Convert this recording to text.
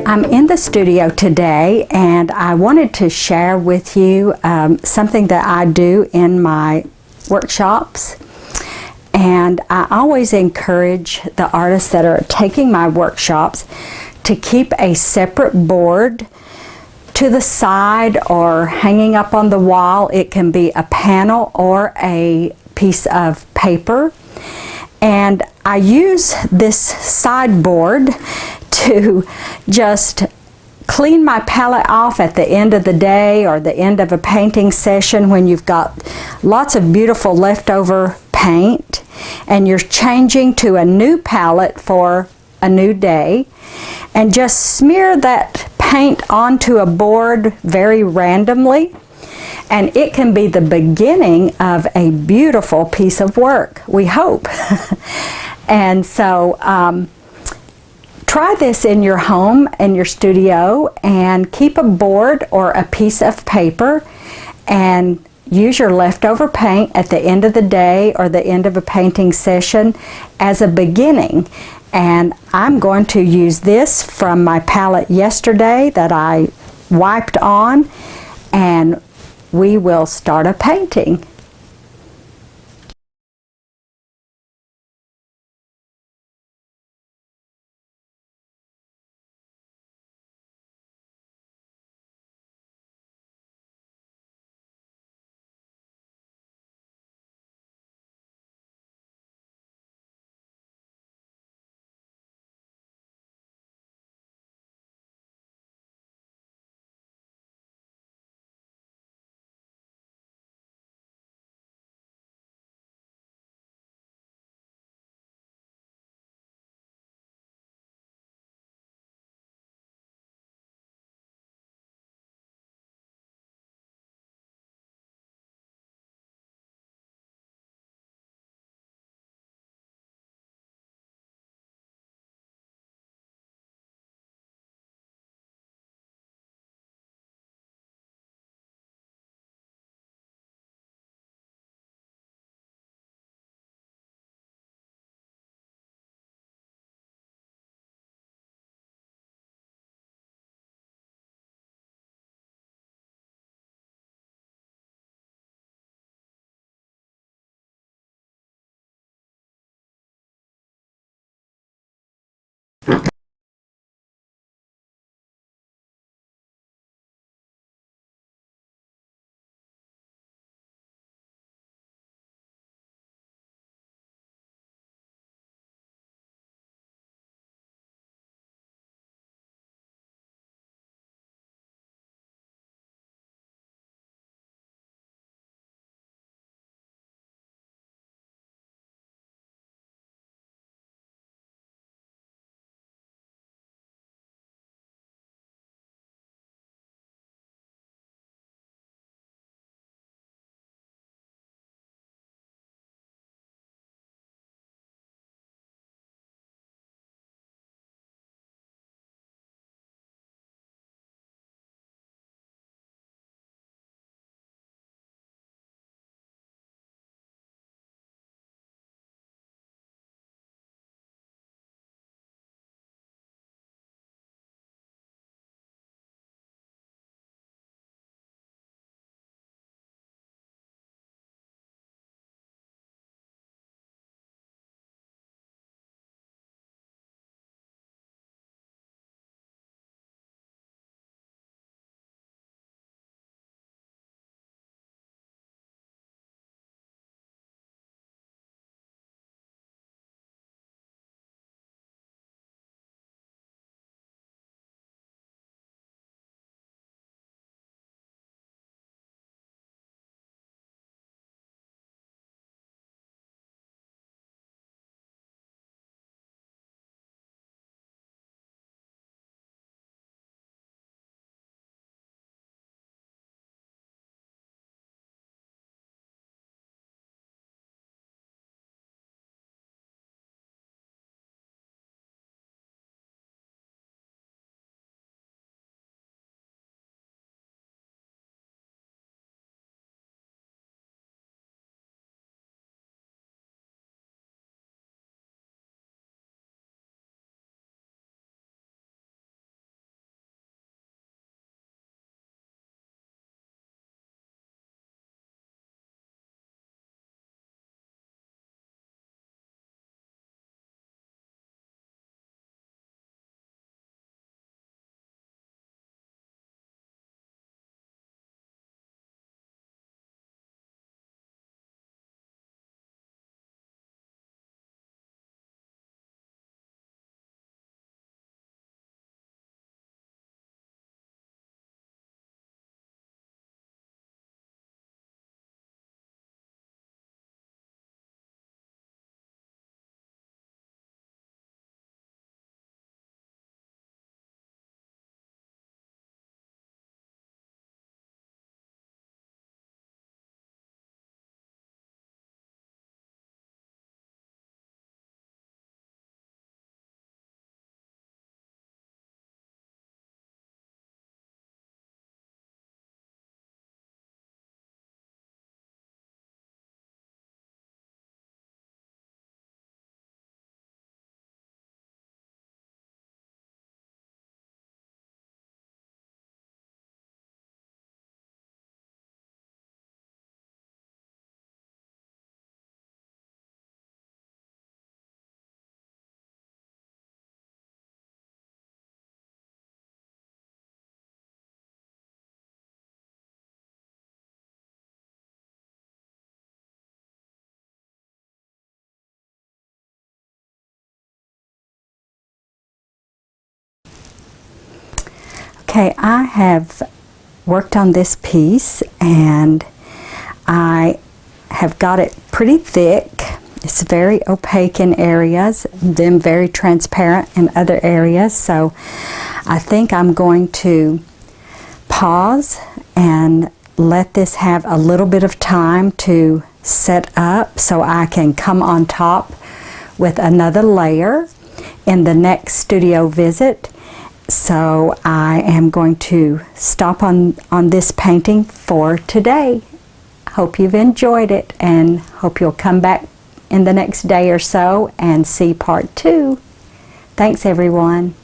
I'm in the studio today and I wanted to share with you something that I do in my workshops. And I always encourage the artists that are taking my workshops to keep a separate board to the side or hanging up on the wall. It can be a panel or a piece of paper. And I use this sideboard to just clean my palette off at the end of the day or the end of a painting session when you've got lots of beautiful leftover paint and you're changing to a new palette for a new day, and just smear that paint onto a board very randomly, and it can be the beginning of a beautiful piece of work, we hope. And so try this in your home and your studio, and keep a board or a piece of paper and use your leftover paint at the end of the day or the end of a painting session as a beginning. And I'm going to use this from my palette yesterday that I wiped on, and we will start a painting. Okay, I have worked on this piece and I have got it pretty thick. It's very opaque in areas, then very transparent in other areas. So I think I'm going to pause and let this have a little bit of time to set up so I can come on top with another layer in the next studio visit. So I am going to stop on this painting for today. Hope you've enjoyed it and hope you'll come back in the next day or so and see part 2. Thanks everyone.